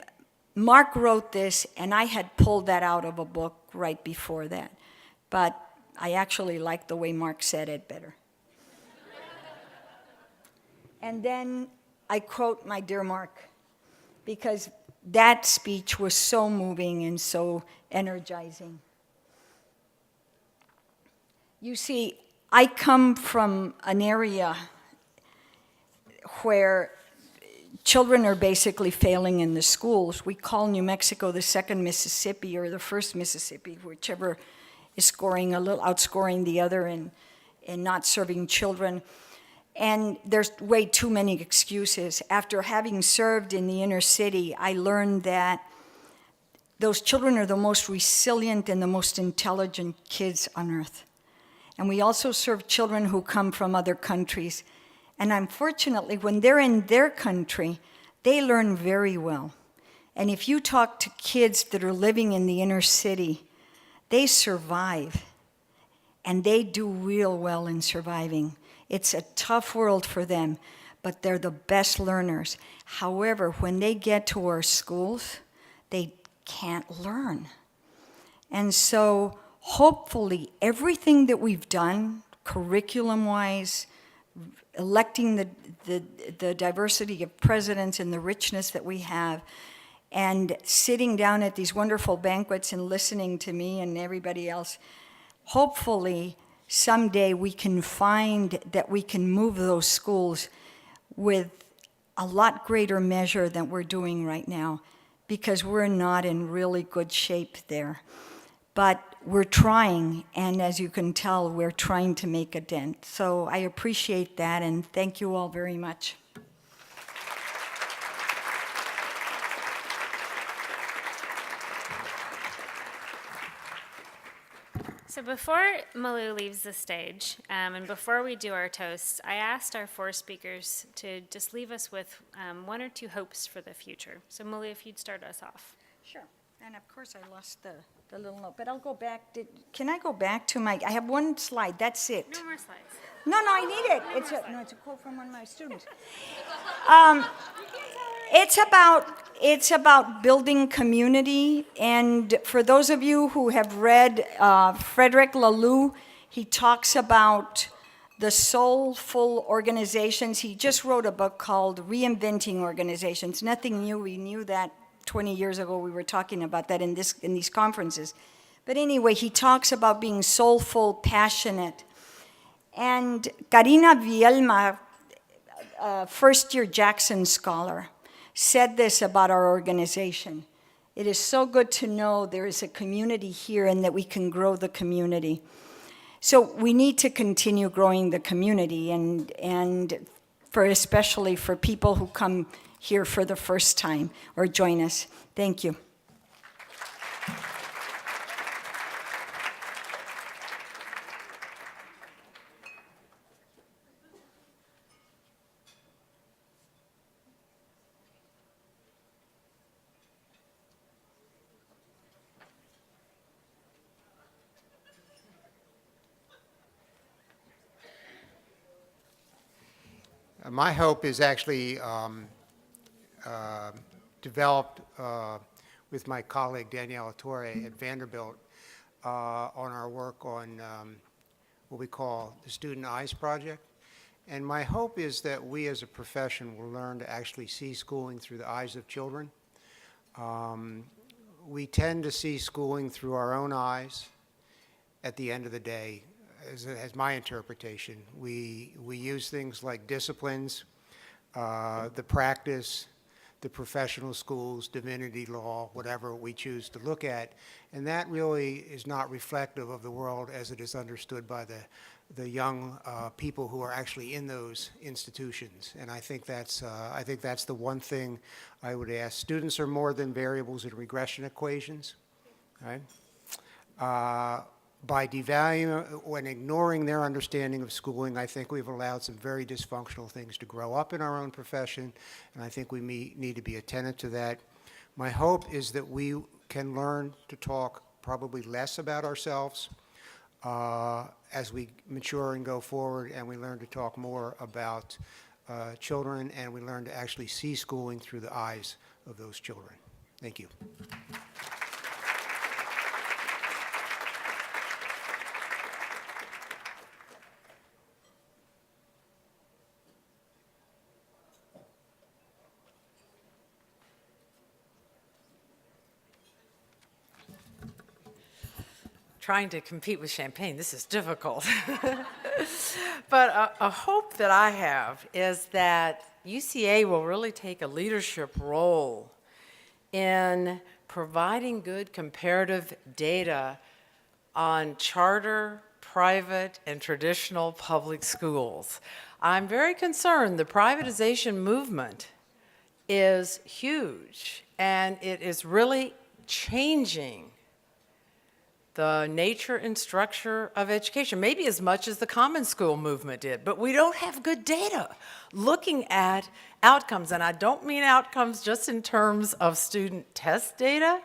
Mark wrote this, and I had pulled that out of a book right before that. But I actually liked the way Mark said it better. And then I quote my dear Mark, because that speech was so moving and so energizing. You see, I come from an area where children are basically failing in the schools. We call New Mexico the second Mississippi or the first Mississippi, whichever is scoring outscoring the other in not serving children. And there's way too many excuses. After having served in the inner city, I learned that those children are the most resilient and the most intelligent kids on earth. And we also serve children who come from other countries. And unfortunately, when they're in their country, they learn very well. And if you talk to kids that are living in the inner city, they survive. And they do real well in surviving. It's a tough world for them, but they're the best learners. However, when they get to our schools, they can't learn. And so hopefully everything that we've done, curriculum-wise, electing the diversity of presidents and the richness that we have, and sitting down at these wonderful banquets and listening to me and everybody else, hopefully someday we can find that we can move those schools with a lot greater measure than we're doing right now, because we're not in really good shape there. But we're trying, and as you can tell, we're trying to make a dent. So I appreciate that, and thank you all very much. So before Malu leaves the stage, and before we do our toasts, I asked our four speakers to just leave us with one or two hopes for the future. So Malu, if you'd start us off. Sure. And of course, I lost the little note, but I'll go back. Can I go back to I have one slide, that's it. No more slides. No, I need it. It's a quote from one of my students. It's about building community, and for those of you who have read Frederick Laloux, he talks about the soulful organizations. He just wrote a book called Reinventing Organizations. Nothing new. We knew that 20 years ago. We were talking about that in these conferences. But anyway, he talks about being soulful, passionate. And Karina Vielma, first-year Jackson scholar, said this about our organization. It is so good to know there is a community here and that we can grow the community. So we need to continue growing the community, and especially for people who come here for the first time or join us. Thank you. My hope is actually developed with my colleague Daniela Torre at Vanderbilt on our work on what we call the Student Eyes Project. And my hope is that we as a profession will learn to actually see schooling through the eyes of children. We tend to see schooling through our own eyes at the end of the day. As my interpretation, we use things like disciplines, the practice, the professional schools, divinity law, whatever we choose to look at, and that really is not reflective of the world as it is understood by the young people who are actually in those institutions. And I think that's the one thing I would ask. Students are more than variables in regression equations, right? By devaluing and ignoring their understanding of schooling, I think we've allowed some very dysfunctional things to grow up in our own profession, and I think we need to be attentive to that. My hope is that we can learn to talk probably less about ourselves as we mature and go forward, and we learn to talk more about children, and we learn to actually see schooling through the eyes of those children. Thank you. Trying to compete with champagne, this is difficult. But a hope that I have is that UCA will really take a leadership role in providing good comparative data on charter, private, and traditional public schools. I'm very concerned the privatization movement is huge, and it is really changing the nature and structure of education, maybe as much as the common school movement did, but we don't have good data looking at outcomes, and I don't mean outcomes just in terms of student test data.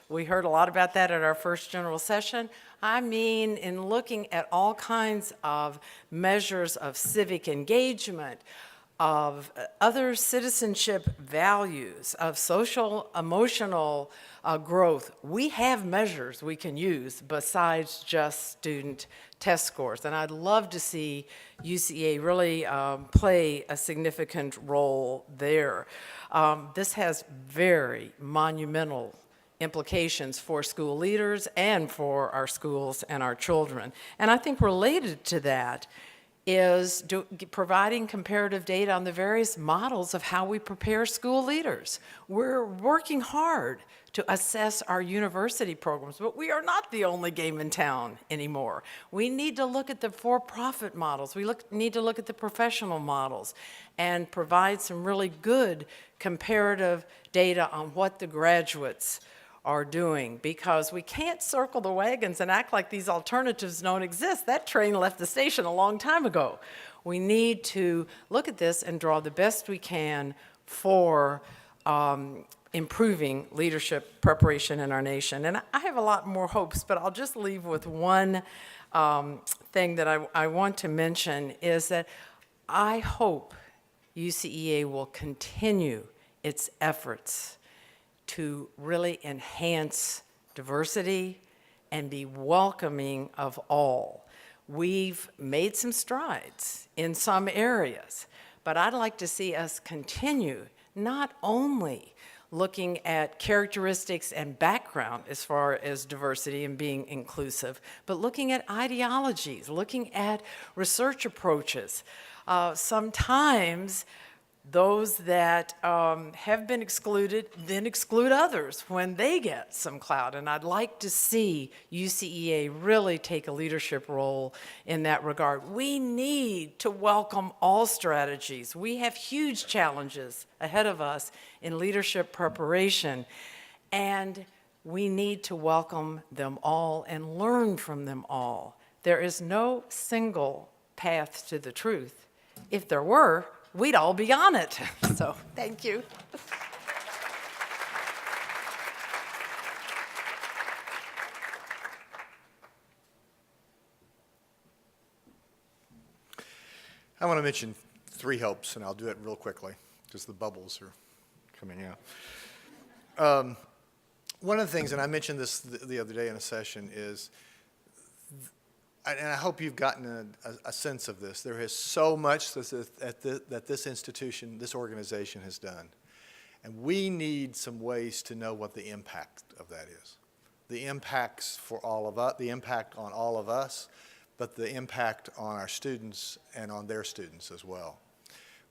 We heard a lot about that at our first general session. I mean in looking at all kinds of measures of civic engagement, of other citizenship values, of social, emotional growth. We have measures we can use besides just student test scores. And I'd love to see UCEA really play a significant role there. This has very monumental implications for school leaders and for our schools and our children. And I think related to that is providing comparative data on the various models of how we prepare school leaders. We're working hard to assess our university programs, but we are not the only game in town anymore. We need to look at the for-profit models. We need to look at the professional models and provide some really good comparative data on what the graduates are doing, because we can't circle the wagons and act like these alternatives don't exist. That train left the station a long time ago. We need to look at this and draw the best we can for improving leadership preparation in our nation. And I have a lot more hopes, but I'll just leave with one thing that I want to mention, is that I hope UCEA will continue its efforts to really enhance diversity and be welcoming of all. We've made some strides in some areas, but I'd like to see us continue not only looking at characteristics and background as far as diversity and being inclusive, but looking at ideologies, looking at research approaches. Sometimes those that have been excluded then exclude others when they get some clout. And I'd like to see UCEA really take a leadership role in that regard. We need to welcome all strategies. We have huge challenges ahead of us in leadership preparation, and we need to welcome them all and learn from them all. There is no single path to the truth. If there were, we'd all be on it. So, thank you. I want to mention 3 hopes, and I'll do it real quickly because the bubbles are coming out. One of the things, and I mentioned this the other day in a session, is, and I hope you've gotten a sense of this, there is so much that this institution, this organization has done. And we need some ways to know what the impact of that is. The impacts for all of us, the impact on all of us, but the impact on our students and on their students as well.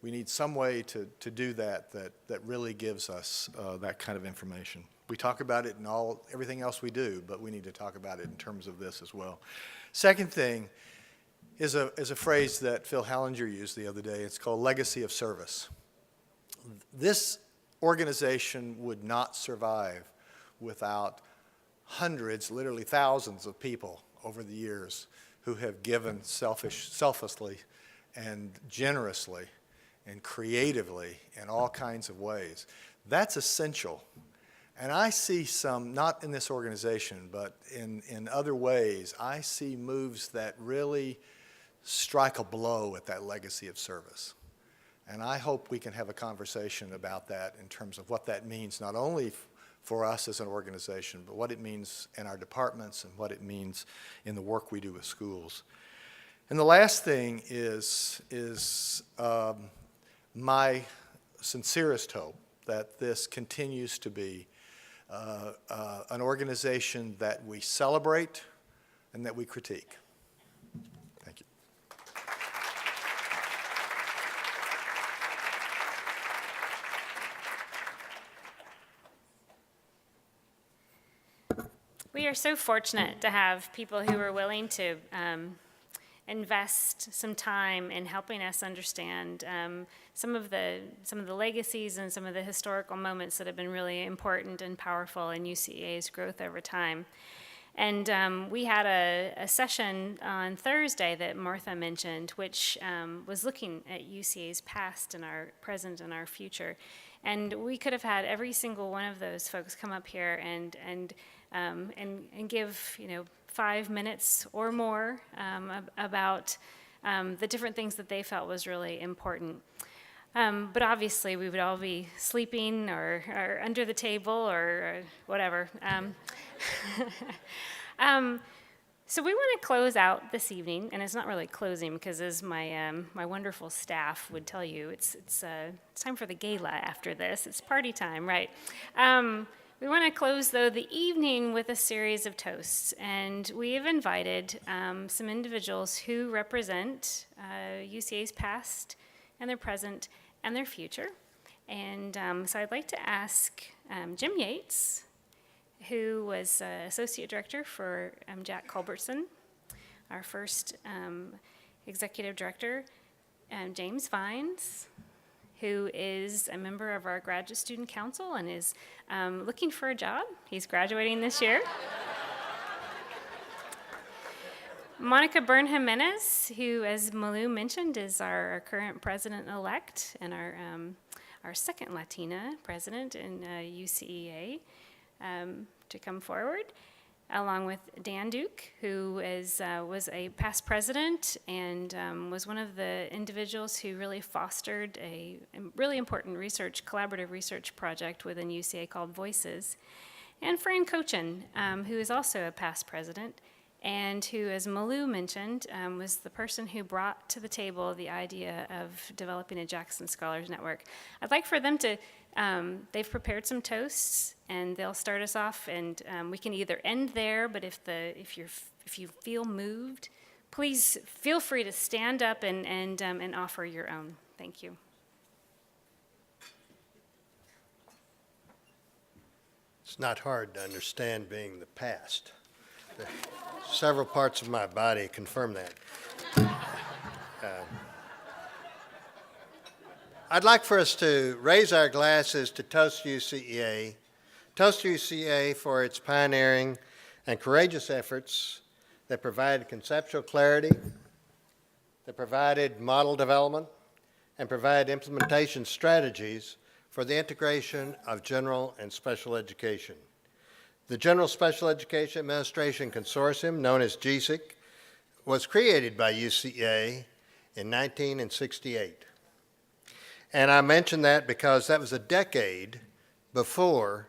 We need some way to do that really gives us that kind of information. We talk about it in everything else we do, but we need to talk about it in terms of this as well. Second thing is a phrase that Phil Hallinger used the other day. It's called legacy of service. This organization would not survive without hundreds, literally thousands of people over the years who have given selflessly and generously and creatively in all kinds of ways. That's essential. And I see some, not in this organization, but in other ways, I see moves that really strike a blow at that legacy of service. And I hope we can have a conversation about that in terms of what that means, not only for us as an organization, but what it means in our departments and what it means in the work we do with schools. And the last thing is my sincerest hope that this continues to be an organization that we celebrate and that we critique. Thank you. We are so fortunate to have people who are willing to invest some time in helping us understand some of the legacies and some of the historical moments that have been really important and powerful in UCEA's growth over time. And we had a session on Thursday that Martha mentioned, which was looking at UCEA's past and our present and our future. And we could have had every single one of those folks come up here and give 5 minutes or more about the different things that they felt was really important. But obviously, we would all be sleeping or under the table or whatever. So we want to close out this evening, and it's not really closing because, as my wonderful staff would tell you, it's time for the gala after this. It's party time, right? We want to close, though, the evening with a series of toasts, and we have invited some individuals who represent UCEA's past and their present and their future. And so I'd like to ask Jim Yates, who was Associate Director for Jack Culbertson, our first Executive Director, James Vines, who is a member of our graduate student council and is looking for a job. He's graduating this year. Monica Byrne Jimenez, who, as Malou mentioned, is our current president-elect and our second Latina president in UCEA, to come forward, along with Dan Duke, who was a past president and was one of the individuals who really fostered a really important collaborative research project within UCA called Voices, and Fran Cochin, who is also a past president, and who, as Malou mentioned, was the person who brought to the table the idea of developing a Jackson Scholars Network. I'd like for them to, they've prepared some toasts, and they'll start us off, and we can either end there, but if you feel moved, please feel free to stand up and offer your own. Thank you. It's not hard to understand being the past. Several parts of my body confirm that. I'd like for us to raise our glasses to Toast UCEA. Toast UCEA for its pioneering and courageous efforts that provided conceptual clarity, that provided model development, and provided implementation strategies for the integration of general and special education. The General Special Education Administration Consortium, known as GSEC, was created by UCEA in 1968. And I mention that because that was a decade before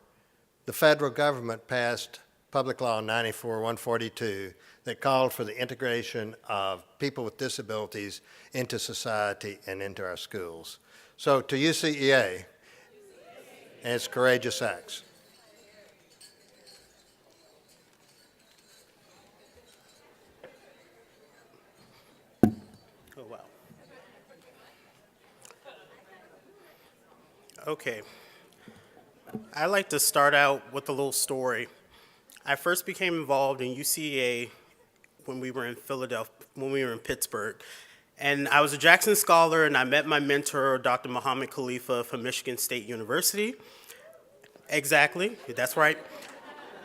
the federal government passed Public Law 94-142 that called for the integration of people with disabilities into society and into our schools. So to UCEA and its courageous acts. Oh, wow. Okay. I like to start out with a little story. I first became involved in UCEA when we were in Pittsburgh. And I was a Jackson Scholar, and I met my mentor, Dr. Muhammad Khalifa from Michigan State University. Exactly, that's right.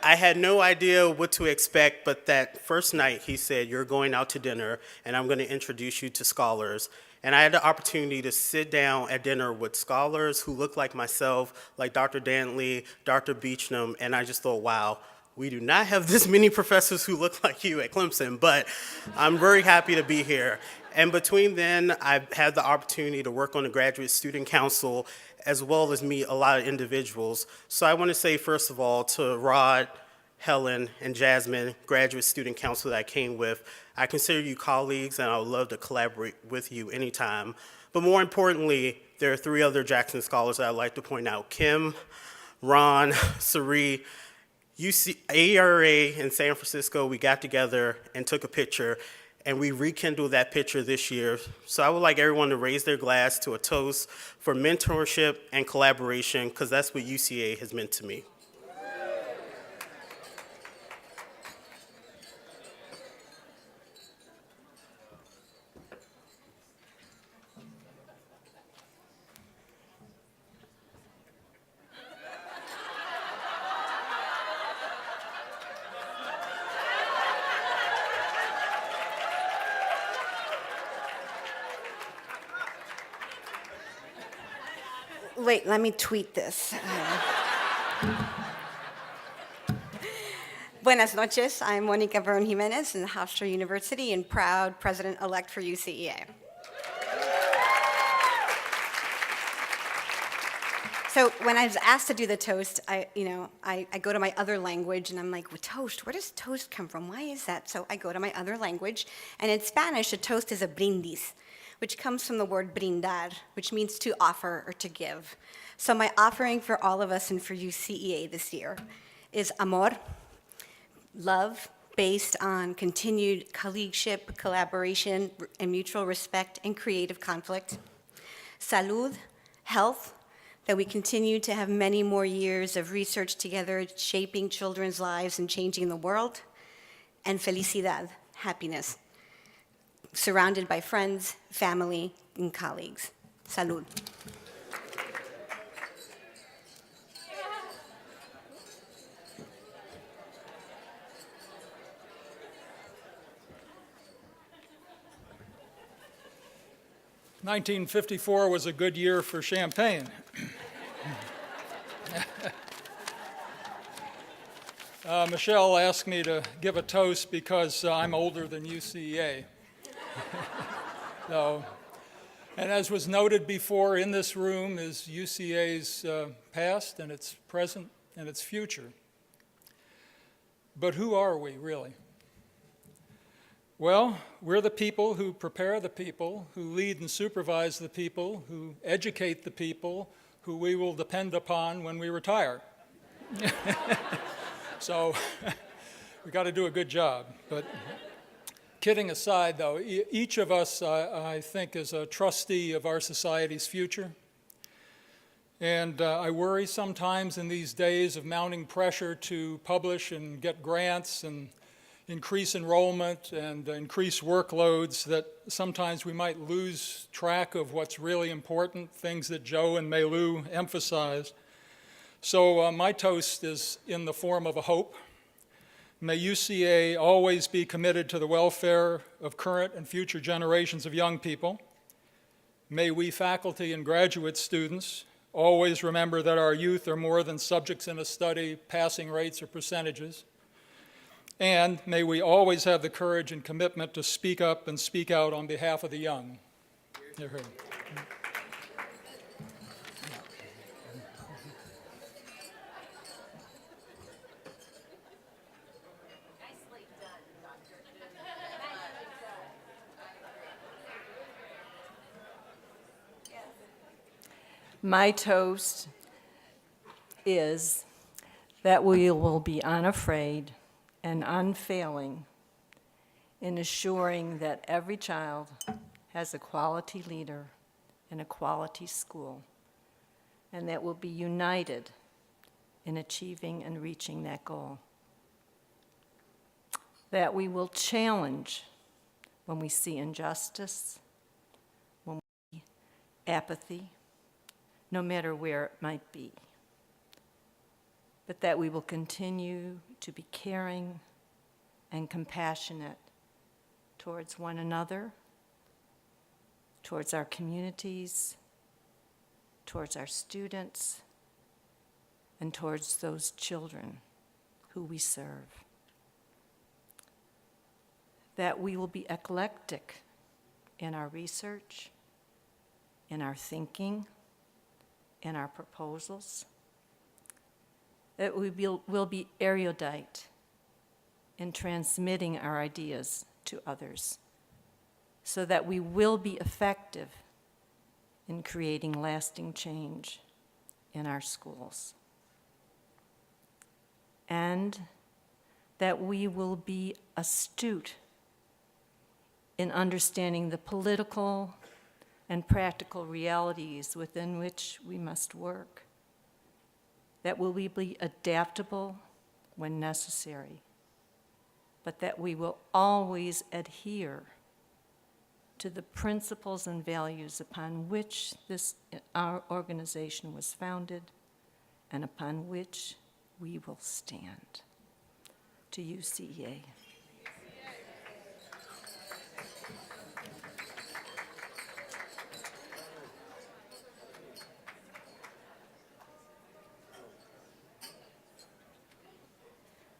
I had no idea what to expect, but that first night he said, "You're going out to dinner, and I'm going to introduce you to scholars." And I had the opportunity to sit down at dinner with scholars who looked like myself, like Dr. Dantley, Dr. Beechnam, and I just thought, wow, we do not have this many professors who look like you at Clemson, but I'm very happy to be here. And between then, I've had the opportunity to work on the Graduate Student Council, as well as meet a lot of individuals. So I want to say, first of all, to Rod, Helen, and Jasmine, Graduate Student Council that I came with, I consider you colleagues, and I would love to collaborate with you anytime. But more importantly, there are 3 other Jackson Scholars that I'd like to point out: Kim, Ron, Sari. ARA in San Francisco, we got together and took a picture, and we rekindled that picture this year. So I would like everyone to raise their glass to a toast for mentorship and collaboration, because that's what UCA has meant to me. Wait, let me tweet this. Buenas noches, I'm Monica Byrne Jimenez in Hofstra University and proud president-elect for UCEA. So when I was asked to do the toast, I go to my other language and I'm like, well, toast, where does toast come from? Why is that? So I go to my other language, and in Spanish, a toast is a brindis, which comes from the word brindar, which means to offer or to give. So my offering for all of us and for UCEA this year is amor, love based on continued colleagueship, collaboration, and mutual respect and creative conflict. Salud, health, that we continue to have many more years of research together, shaping children's lives and changing the world. And felicidad, happiness, surrounded by friends, family, and colleagues. Salud. 1954 was a good year for champagne. Michelle asked me to give a toast because I'm older than UCEA. So, and as was noted before, in this room is UCEA's past and its present and its future. But who are we, really? Well, we're the people who prepare the people, who lead and supervise the people, who educate the people, who we will depend upon when we retire. So we got to do a good job. But kidding aside, though, each of us, I think, is a trustee of our society's future. And I worry sometimes in these days of mounting pressure to publish and get grants and increase enrollment and increase workloads that sometimes we might lose track of what's really important, things that Joe and Mei-Lu emphasized. So my toast is in the form of a hope. May UCA always be committed to the welfare of current and future generations of young people. May we faculty and graduate students always remember that our youth are more than subjects in a study, passing rates or percentages. And may we always have the courage and commitment to speak up and speak out on behalf of the young. Hear, hear. My toast is that we will be unafraid and unfailing in assuring that every child has a quality leader and a quality school, and that we'll be united in achieving and reaching that goal. That we will challenge when we see injustice, when we see apathy, no matter where it might be. But that we will continue to be caring and compassionate towards one another, towards our communities, towards our students, and towards those children who we serve. That we will be eclectic in our research, in our thinking, in our proposals. That we will be erudite in transmitting our ideas to others, so that we will be effective in creating lasting change in our schools. And that we will be astute in understanding the political and practical realities within which we must work. That we will be adaptable when necessary, but that we will always adhere to the principles and values upon which our organization was founded and upon which we will stand. To UCEA.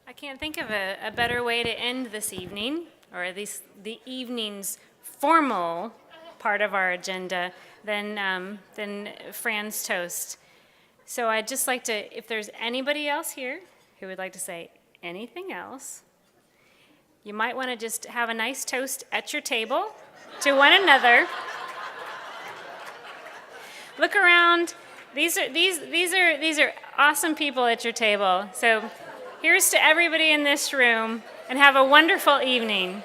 I can't think of a better way to end this evening, or at least the evening's formal part of our agenda, than Fran's toast. So I'd just like to, if there's anybody else here who would like to say anything else, you might want to just have a nice toast at your table to one another. Look around. These are awesome people at your table. So here's to everybody in this room, and have a wonderful evening.